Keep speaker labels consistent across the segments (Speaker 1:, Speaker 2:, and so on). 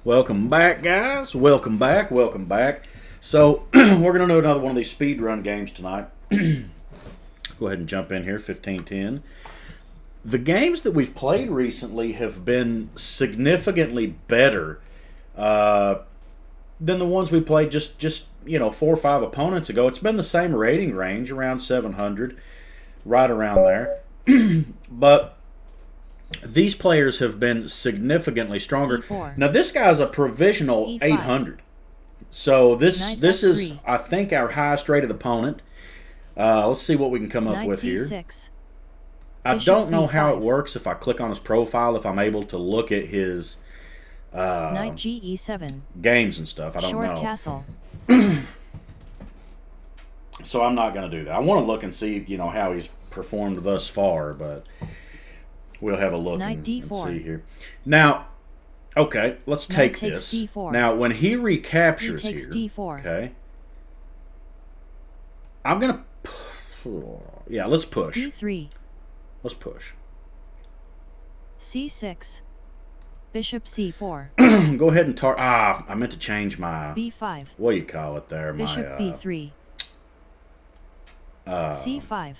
Speaker 1: Welcome back, guys. Welcome back. Welcome back. So, we're going to do another one of these speedrun games tonight. Go ahead and jump in here, 1510. The games that we've played recently have been significantly better than the ones we played just 4 or 5 opponents ago. It's been the same rating range, around 700, right around there. But these players have been significantly stronger.
Speaker 2: E4.
Speaker 1: Now this guy's a provisional
Speaker 2: E5.
Speaker 1: 800. So this
Speaker 2: Knight
Speaker 1: is,
Speaker 2: F3.
Speaker 1: I think, our highest rated opponent. Let's see what we can come up
Speaker 2: Knight
Speaker 1: with here.
Speaker 2: C6.
Speaker 1: I
Speaker 2: Bishop
Speaker 1: don't know how
Speaker 2: B5.
Speaker 1: it works if I click on his profile, if I'm able to look at his
Speaker 2: Knight GE7.
Speaker 1: games and stuff. I don't
Speaker 2: Short
Speaker 1: know.
Speaker 2: castle.
Speaker 1: So I'm not going to do that. I want to look and see, how he's performed thus far, but we'll have a look
Speaker 2: Knight
Speaker 1: and
Speaker 2: D4.
Speaker 1: see here. Now, okay, let's
Speaker 2: Knight
Speaker 1: take
Speaker 2: takes
Speaker 1: this.
Speaker 2: D4.
Speaker 1: Now, when he recaptures
Speaker 2: He takes
Speaker 1: here,
Speaker 2: D4.
Speaker 1: okay, I'm going to, yeah, let's push.
Speaker 2: D3.
Speaker 1: Let's push.
Speaker 2: C6. Bishop C4.
Speaker 1: Go ahead and I meant to change my,
Speaker 2: B5.
Speaker 1: what do you call it there?
Speaker 2: Bishop
Speaker 1: My,
Speaker 2: B3. C5.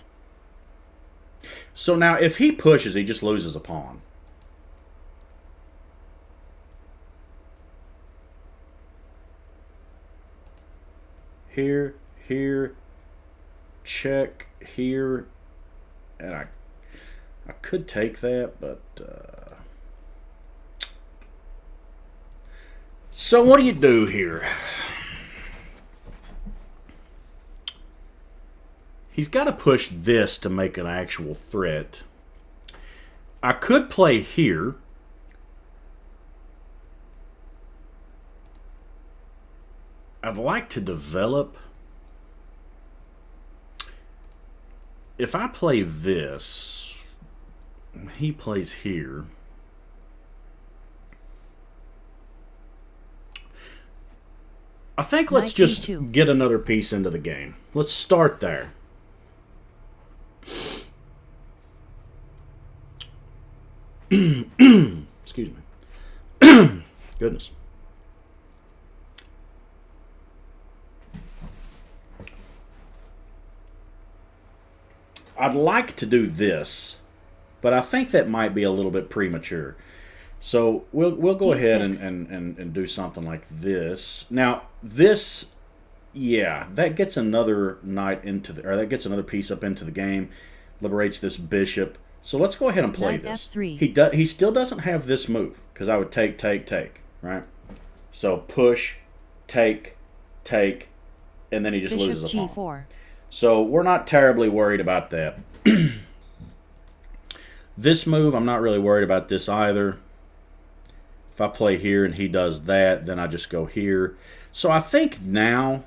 Speaker 1: So now, if he pushes, he just loses a pawn. Here, check, here, and I could take that, but so what do you do here? He's got to push this to make an actual threat. I could play here. I'd like to develop. If I play this, he plays here. I think let's
Speaker 2: Knight
Speaker 1: just
Speaker 2: D2.
Speaker 1: get another piece into the game. Let's start there. Excuse me. Goodness. I'd like to do this, but I think that might be a little bit premature. So we'll go ahead and do something like this. Now this, yeah, that gets another knight into the, or that gets another piece up into the game, liberates this bishop. So let's go ahead and play
Speaker 2: Knight
Speaker 1: this.
Speaker 2: F3.
Speaker 1: He still doesn't have this move because I would take, right? So push, take, and then he just
Speaker 2: Bishop
Speaker 1: loses a pawn.
Speaker 2: G4.
Speaker 1: So we're not terribly worried about that. This move, I'm not really worried about this either. If I play here and he does that, then I just go here. So I think now,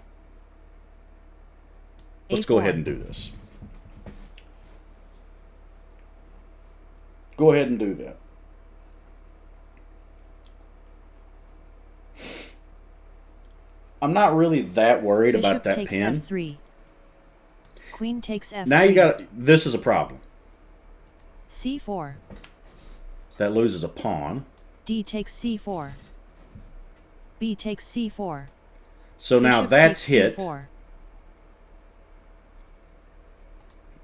Speaker 1: let's go ahead and do this. Go ahead and do that. I'm not really that worried about that
Speaker 2: takes
Speaker 1: pin.
Speaker 2: F3. Queen takes F3.
Speaker 1: Now you got, this is a problem.
Speaker 2: C4.
Speaker 1: That loses a pawn.
Speaker 2: D takes C4. B takes C4.
Speaker 1: So now
Speaker 2: Bishop
Speaker 1: that's
Speaker 2: takes
Speaker 1: hit.
Speaker 2: C4.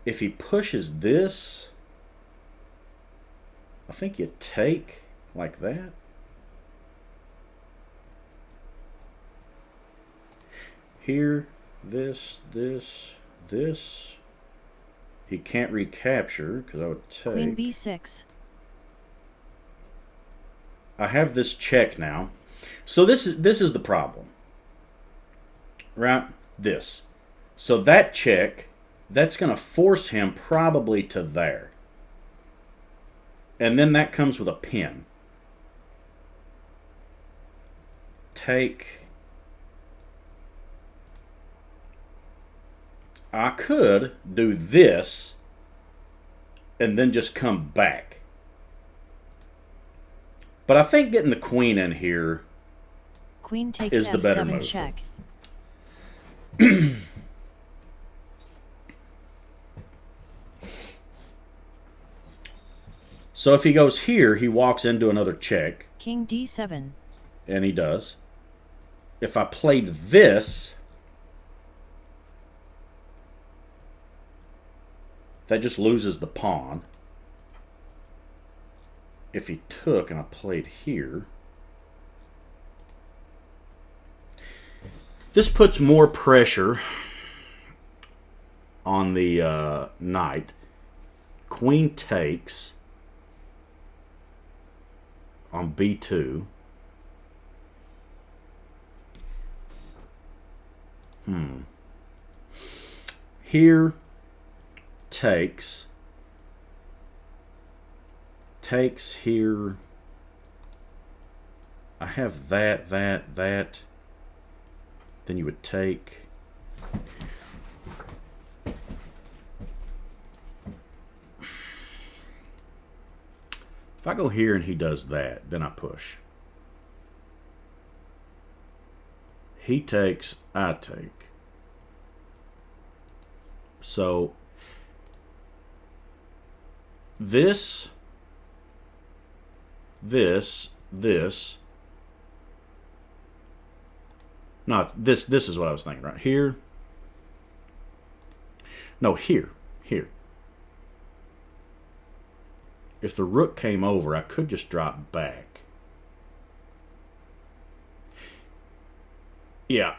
Speaker 1: If he pushes this, I think you take like that. Here, this. He can't recapture because I would take.
Speaker 2: Queen B6.
Speaker 1: I have this check now. So this is the problem. Right? This. So that check, that's going to force him probably to there. And then that comes with a pin. Take. I could do this and then just come back. But I think getting the queen in here
Speaker 2: Queen takes
Speaker 1: is the better
Speaker 2: F7
Speaker 1: move.
Speaker 2: check.
Speaker 1: So if he goes here, he walks into another check.
Speaker 2: King D7.
Speaker 1: and he does. If I played this, that just loses the pawn. If he took and I played here, this puts more pressure on the knight. Queen takes on b2. Here, takes here. I have that. Then you would take. If I go here and he does that, then I push. He takes, I take. So this. Not this. This is what I was thinking right here. No, here. If the rook came over, I could just drop back. Yeah,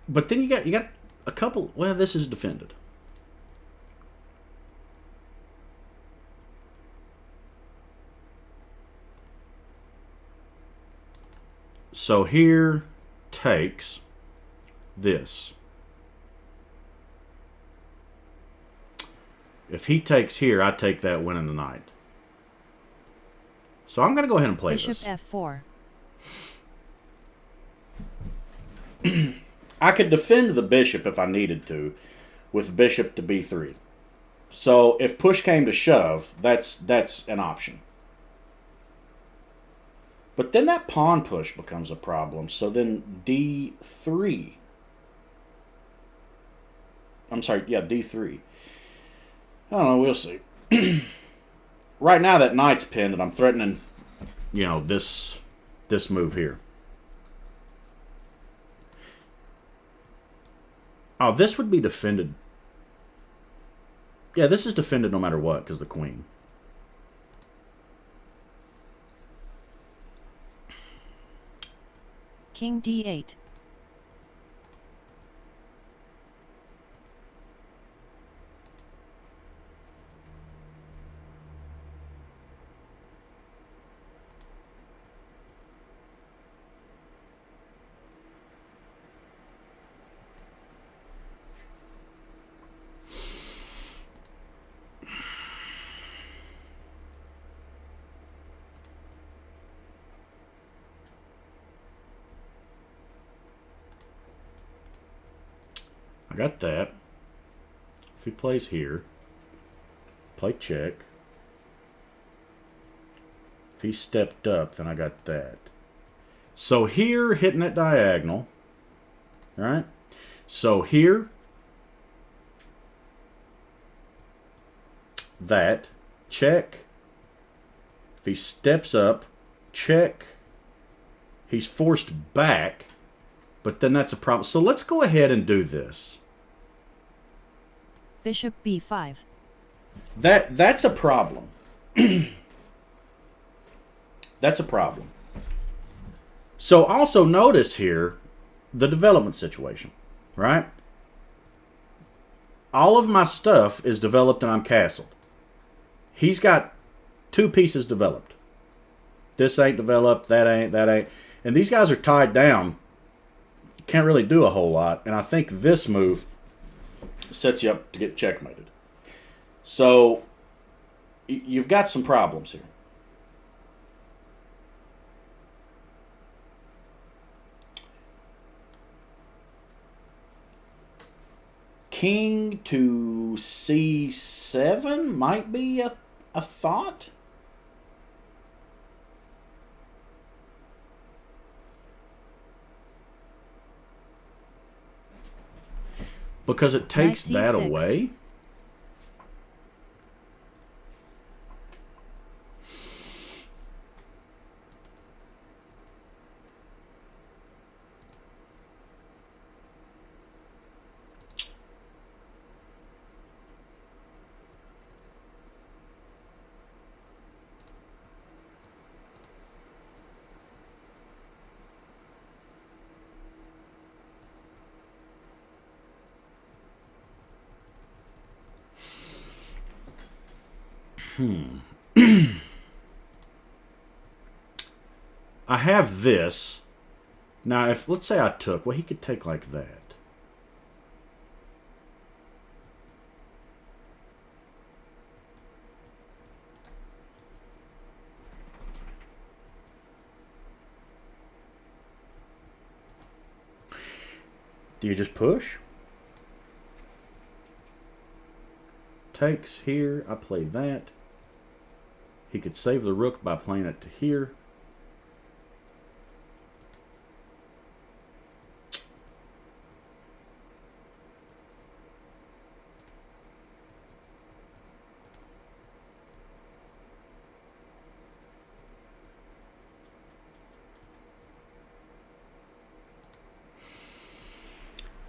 Speaker 1: but then you got a couple. Well, this is defended. So here takes this. If he takes here, I take that winning the knight. So I'm going to go ahead and play
Speaker 2: Bishop
Speaker 1: this.
Speaker 2: f4.
Speaker 1: I could defend the bishop if I needed to, with bishop to b3. So if push came to shove, that's an option. But then that pawn push becomes a problem. So then d3. I'm sorry, yeah, d3. I don't know, we'll see. Right now that knight's pinned and I'm threatening, you know, this move here. Oh, this would be defended. Yeah, this is defended no matter what because the queen.
Speaker 2: King d8.
Speaker 1: I got that. If he plays here, play check. If he stepped up, then I got that. So here, hitting that diagonal, all right? So here, that, check. If he steps up, check. He's forced back, but then that's a problem. So let's go ahead and do this.
Speaker 2: Bishop b5.
Speaker 1: That's a problem. That's a problem. So also notice here the development situation, right? All of my stuff is developed and I'm castled. He's got 2 pieces developed. This ain't developed, that ain't. And these guys are tied down. Can't really do a whole lot. And I think this move sets you up to get checkmated. So you've got some problems here. King to c7 might be a thought. Because it takes that away. I have this. Now, if let's say I took, well, he could take like that. Do you just push? Takes here. I play that. He could save the rook by playing it to here.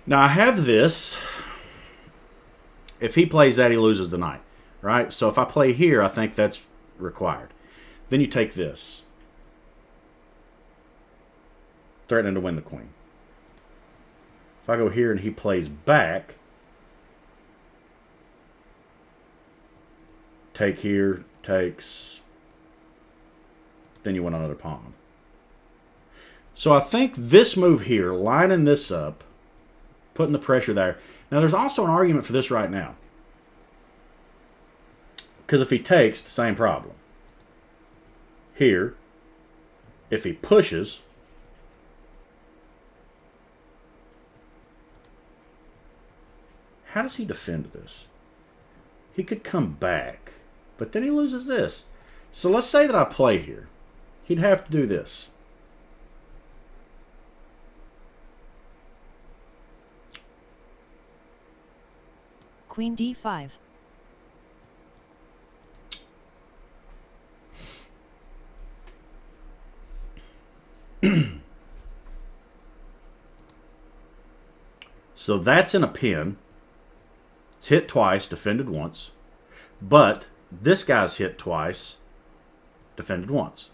Speaker 1: Now I have this. If he plays that, he loses the knight, right? So if I play here, I think that's required. Then you take this, threatening to win the queen. If I go here and he plays back, take here, takes, then you win another pawn. So I think this move here, lining this up, putting the pressure there. Now, there's also an argument for this right now. Because if he takes, the same problem. Here, if he pushes, how does he defend this? He could come back, but then he loses this. So let's say that I play here. He'd have to do this.
Speaker 2: Queen d5.
Speaker 1: So that's in a pin. It's hit twice, defended once. But this guy's hit twice, defended once.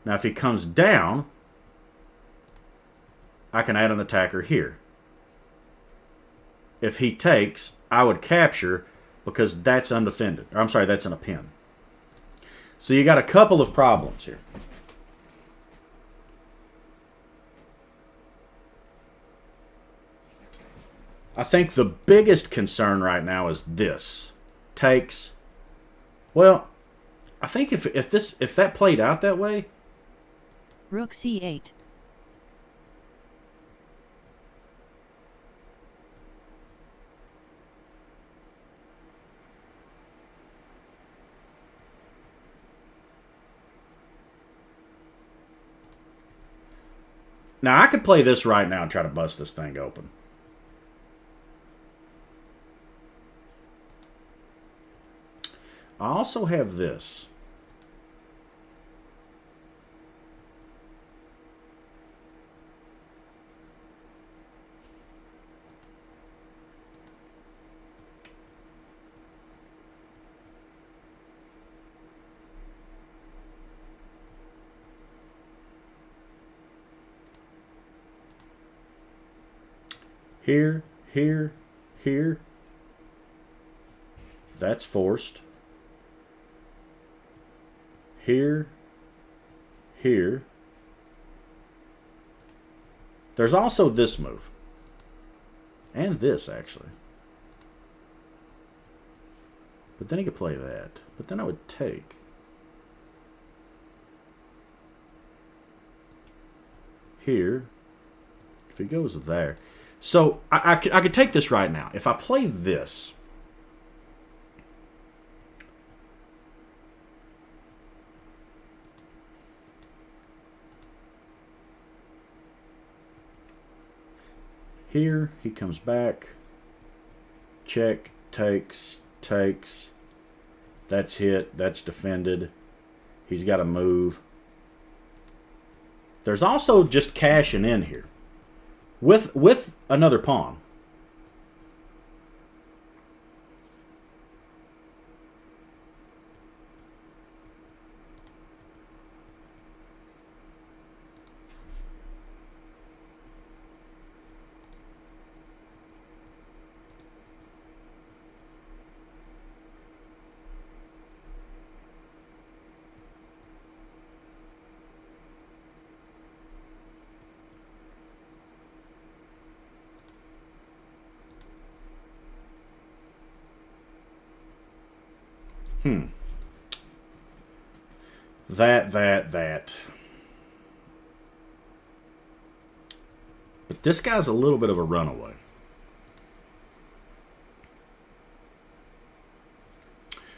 Speaker 1: Now if he comes down, I can add an attacker here. If he takes, I would capture because that's undefended. Or, I'm sorry, that's in a pin. So you got a couple of problems here. I think the biggest concern right now is this. Takes. Well, I think if that played out that way.
Speaker 2: Rook c8.
Speaker 1: Now I could play this right now and try to bust this thing open. I also have this. Here, here, here. That's forced. Here, here. There's also this move. And this, actually. But then he could play that. But then I would take. Here. If he goes there. So I could take this right now. If I play this. Here, he comes back. Check, takes, takes. That's hit, that's defended. He's got to move. There's also just cashing in here. With another pawn. That. But this guy's a little bit of a runaway.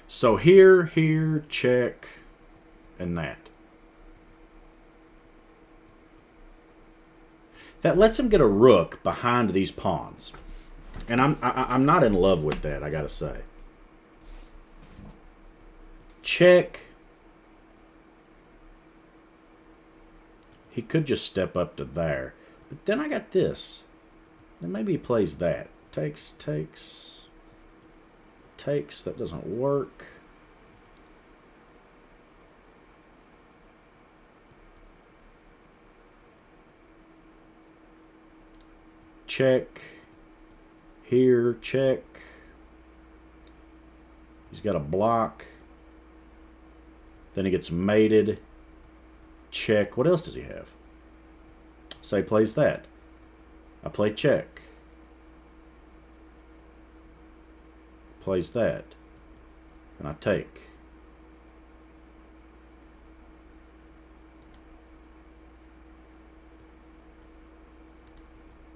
Speaker 1: So here, check, and that. That lets him get a rook behind these pawns. And I'm not in love with that, I gotta say. Check. He could just step up to there. But then I got this. Then maybe he plays that. Takes. That doesn't work. Check. Here, check. He's got a block. Then he gets mated. Check. What else does he have? Say he plays that. I play check. Plays that. And I take.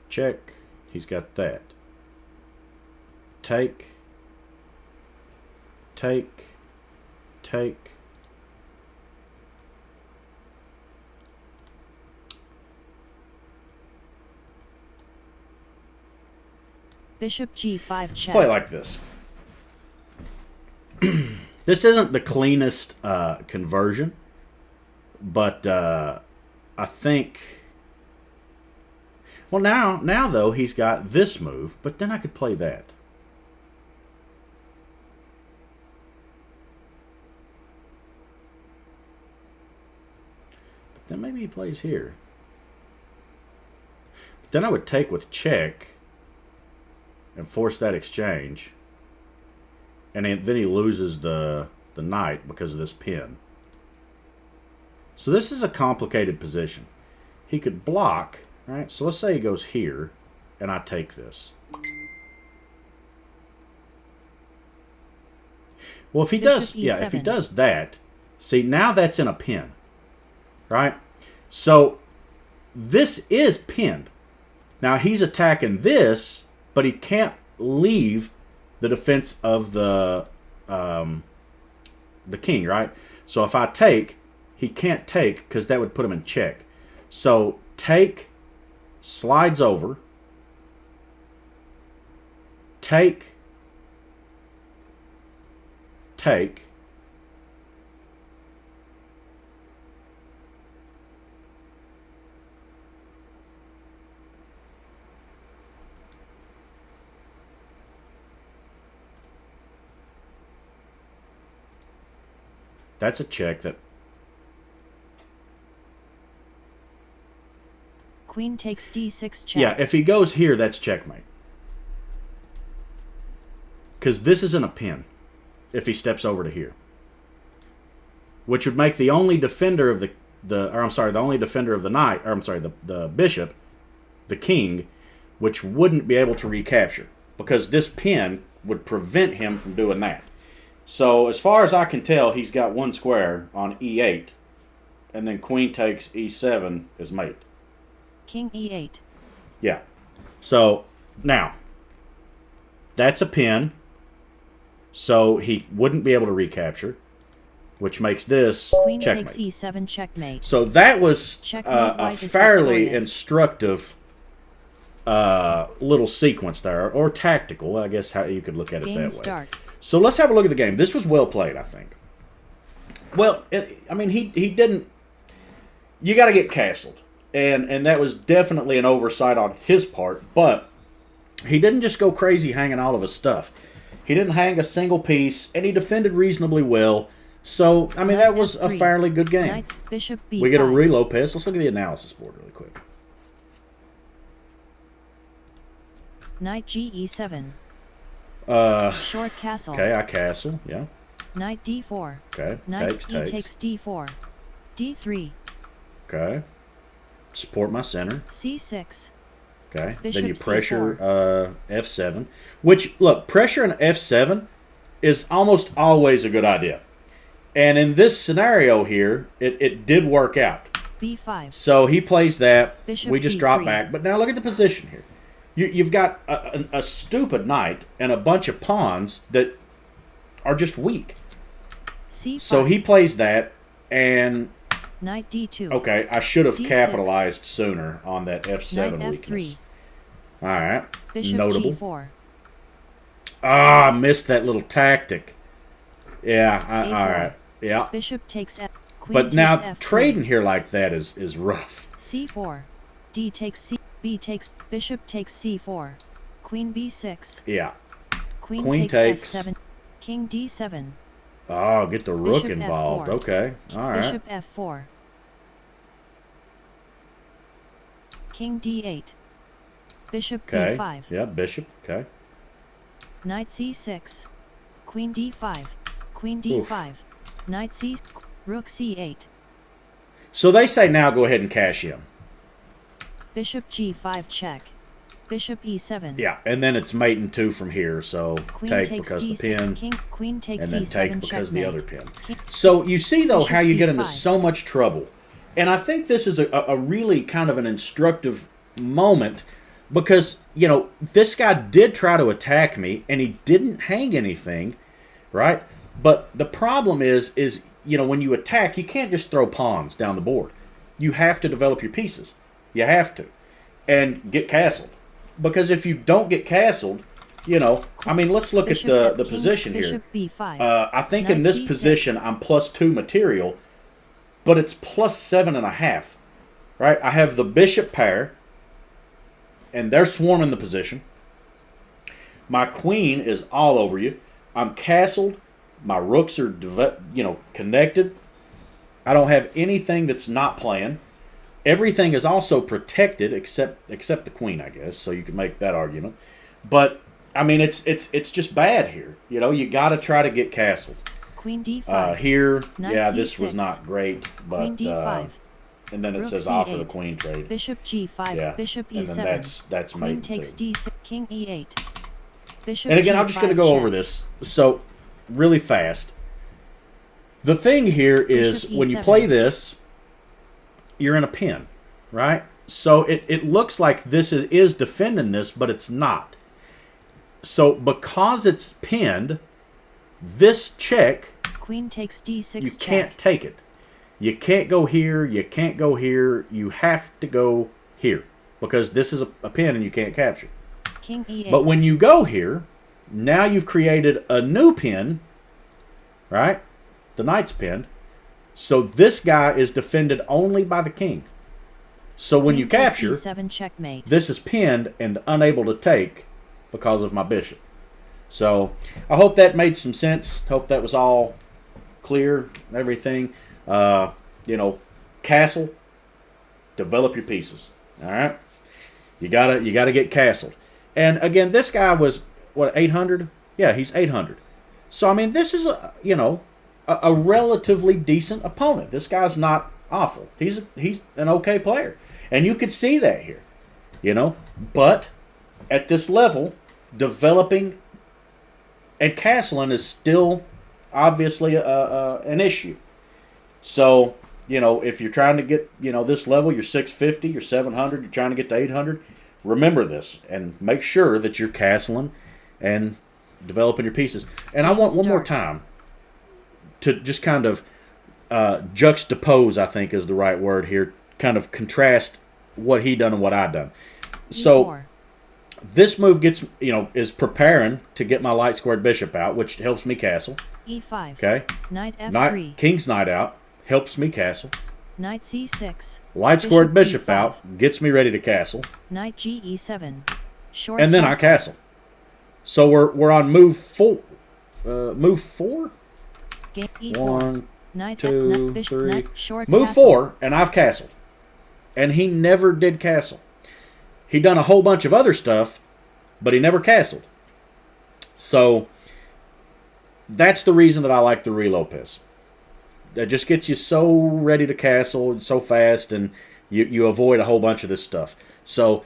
Speaker 1: Check. He's got that. Take.
Speaker 2: Bishop G5 check.
Speaker 1: Play like this. This isn't the cleanest conversion, but I think. Well, now though he's got this move, but then I could play that. But then maybe he plays here. But then I would take with check and force that exchange. And then he loses the knight because of this pin. So this is a complicated position. He could block, right? So let's say he goes here, and I take this. Well, if he does, yeah, if he does that, see, now that's in a pin, right? So this is pinned. Now he's attacking this, but he can't leave the defense of the king, right? So if I take, he can't take because that would put him in check. So take, slides over, take, that's a check. That
Speaker 2: Queen takes d6 check.
Speaker 1: Yeah, if he goes here, that's checkmate. Because this isn't a pin if he steps over to here. Which would make the only defender of the only defender of the knight, or I'm sorry, the bishop, the king, which wouldn't be able to recapture. Because this pin would prevent him from doing that. So, as far as I can tell, he's got one square on e8, and then queen takes e7 as mate.
Speaker 2: King e8.
Speaker 1: Yeah. So, now, that's a pin, so he wouldn't be able to recapture, which makes this
Speaker 2: Queen
Speaker 1: checkmate.
Speaker 2: takes e7 checkmate.
Speaker 1: So that was a fairly
Speaker 2: victorious.
Speaker 1: instructive little sequence there, or tactical, I guess how you could look at it
Speaker 2: Game
Speaker 1: that
Speaker 2: start.
Speaker 1: way. So let's have a look at the game. This was well played, I think. Well, I mean, he didn't. You got to get castled, and that was definitely an oversight on his part. But he didn't just go crazy hanging all of his stuff. He didn't hang a single piece, and he defended reasonably well. So I mean, that was a fairly good game.
Speaker 2: Knights, Bishop B5.
Speaker 1: We get a re-Lopez. Let's look at the analysis board really quick.
Speaker 2: Knight ge7. Short castle.
Speaker 1: Okay, I castle. Yeah.
Speaker 2: Knight d4.
Speaker 1: Okay.
Speaker 2: Knight
Speaker 1: Takes.
Speaker 2: takes d4. d3.
Speaker 1: Okay. Support my center.
Speaker 2: c6.
Speaker 1: Okay.
Speaker 2: Bishop
Speaker 1: then you pressure f7. Which, look, pressure an f7 is almost always a good idea. And in this scenario here, it did work out.
Speaker 2: B5.
Speaker 1: So he plays that.
Speaker 2: Bishop
Speaker 1: We just
Speaker 2: B3.
Speaker 1: drop back. But now look at the position here. You've got a stupid knight and a bunch of pawns that are just weak.
Speaker 2: C5.
Speaker 1: So he plays that, and
Speaker 2: Knight D2.
Speaker 1: okay, I should have
Speaker 2: D6.
Speaker 1: capitalized sooner on that F7
Speaker 2: Knight
Speaker 1: weakness.
Speaker 2: F3.
Speaker 1: All right,
Speaker 2: Bishop
Speaker 1: notable.
Speaker 2: G4.
Speaker 1: Ah, I missed that little tactic. Yeah, all
Speaker 2: A4.
Speaker 1: right, yeah.
Speaker 2: Bishop takes F. Queen
Speaker 1: But
Speaker 2: takes
Speaker 1: now
Speaker 2: F3.
Speaker 1: trading here like that is rough.
Speaker 2: C4. D takes C. B takes. Bishop takes C4. Queen B6.
Speaker 1: Yeah.
Speaker 2: Queen
Speaker 1: Queen
Speaker 2: takes
Speaker 1: takes.
Speaker 2: F7. King D7.
Speaker 1: Oh, get the rook
Speaker 2: Bishop
Speaker 1: involved.
Speaker 2: F4.
Speaker 1: Okay, all right.
Speaker 2: Bishop F4. King D8. Bishop
Speaker 1: Okay.
Speaker 2: B5.
Speaker 1: Yeah, bishop. Okay.
Speaker 2: Knight C6. Queen D5. Queen
Speaker 1: Oof.
Speaker 2: D5. Knight C. Rook C8.
Speaker 1: So they say now go ahead and cash in.
Speaker 2: Bishop G5 check. Bishop E7.
Speaker 1: Yeah, and then it's mate and 2 from here. So
Speaker 2: Queen
Speaker 1: take
Speaker 2: takes
Speaker 1: because the
Speaker 2: D6.
Speaker 1: pin,
Speaker 2: King. Queen takes
Speaker 1: and then
Speaker 2: E7
Speaker 1: take because the
Speaker 2: checkmate.
Speaker 1: other pin.
Speaker 2: King,
Speaker 1: So you see though
Speaker 2: Bishop
Speaker 1: how you get into
Speaker 2: B5.
Speaker 1: so much trouble, and I think this is a really kind of an instructive moment because this guy did try to attack me and he didn't hang anything, right? But the problem is when you attack, you can't just throw pawns down the board. You have to develop your pieces. You have to, and get castled. Because if you don't get castled, I mean, let's look
Speaker 2: Bishop
Speaker 1: at the
Speaker 2: F,
Speaker 1: position here.
Speaker 2: Bishop B5.
Speaker 1: I think in
Speaker 2: Knight
Speaker 1: this
Speaker 2: C6.
Speaker 1: position I'm +2 material, but it's +7.5, right? I have the bishop pair, and they're swarming the position. My queen is all over you. I'm castled. My rooks are connected. I don't have anything that's not playing. Everything is also protected except the queen, I guess. So you can make that argument. But I mean, it's just bad here. You got to try to get castled.
Speaker 2: Queen D5.
Speaker 1: Here,
Speaker 2: Knight
Speaker 1: yeah, this
Speaker 2: C6.
Speaker 1: was not great. But
Speaker 2: Queen D5.
Speaker 1: and then it
Speaker 2: Rook
Speaker 1: says offer the
Speaker 2: C8.
Speaker 1: queen trade.
Speaker 2: Bishop G5.
Speaker 1: Yeah,
Speaker 2: Bishop
Speaker 1: and
Speaker 2: E7.
Speaker 1: then that's
Speaker 2: Queen
Speaker 1: mate
Speaker 2: takes
Speaker 1: too.
Speaker 2: D6. King E8. Bishop
Speaker 1: And again, I'm just going to
Speaker 2: G5
Speaker 1: go over
Speaker 2: check.
Speaker 1: this so really fast. The thing here is
Speaker 2: Bishop
Speaker 1: when you
Speaker 2: E7.
Speaker 1: play this, you're in a pin, right? So it looks like this is defending this, but it's not. So because it's pinned, this check,
Speaker 2: Queen takes D6
Speaker 1: you
Speaker 2: check.
Speaker 1: can't take it. You can't go here. You can't go here. You have to go here because this is a pin and you can't capture.
Speaker 2: King E8.
Speaker 1: But when you go here, now you've created a new pin, right? The knight's pinned. So this guy is defended only by the king. So when
Speaker 2: Queen
Speaker 1: you
Speaker 2: takes
Speaker 1: capture,
Speaker 2: E7 checkmate.
Speaker 1: this is pinned and unable to take because of my bishop. So I hope that made some sense. Hope that was all clear, everything. Castle, develop your pieces. All right? You gotta get castled. And again, this guy was, 800? Yeah, he's 800. So, I mean, this is, a relatively decent opponent. This guy's not awful. He's an okay player. And you could see that here, But at this level, developing and castling is still obviously an issue. So, if you're trying to get, this level, you're 650, you're 700, you're trying to get to 800, remember this and make sure that you're castling and developing your pieces. And I want one more time to just kind of juxtapose, I think is the right word here, kind of contrast what he done and what I done. So
Speaker 2: E4.
Speaker 1: this move gets, is preparing to get my light squared bishop out, which helps me castle.
Speaker 2: E5.
Speaker 1: Okay.
Speaker 2: Knight F3.
Speaker 1: King's knight out, helps me castle.
Speaker 2: Knight C6.
Speaker 1: Light squared
Speaker 2: Bishop
Speaker 1: bishop
Speaker 2: E5.
Speaker 1: out, gets me ready to castle.
Speaker 2: Knight Ge7. Short
Speaker 1: And then I castle. So we're on move 4. Move 4?
Speaker 2: Game E4.
Speaker 1: 1,
Speaker 2: Knight
Speaker 1: 2,
Speaker 2: F, bishop,
Speaker 1: 3.
Speaker 2: knight, short
Speaker 1: Move
Speaker 2: castle.
Speaker 1: 4, and I've castled. And he never did castle. He done a whole bunch of other stuff, but he never castled. So that's the reason that I like the Ruy Lopez. That just gets you so ready to castle so fast, and you avoid a whole bunch of this stuff. So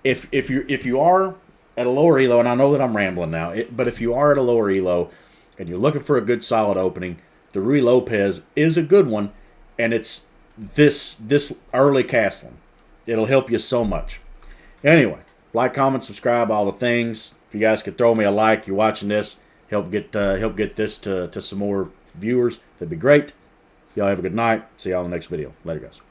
Speaker 1: if you are at a lower elo, and I know that I'm rambling now, but if you are at a lower elo, and you're looking for a good solid opening, the Ruy Lopez is a good one, and it's this early castling. It'll help you so much. Anyway, like, comment, subscribe, all the things. If you guys could throw me a like, you're watching this, help get this to some more viewers, that'd be great. Y'all have a good night. See y'all in the next video. Later, guys.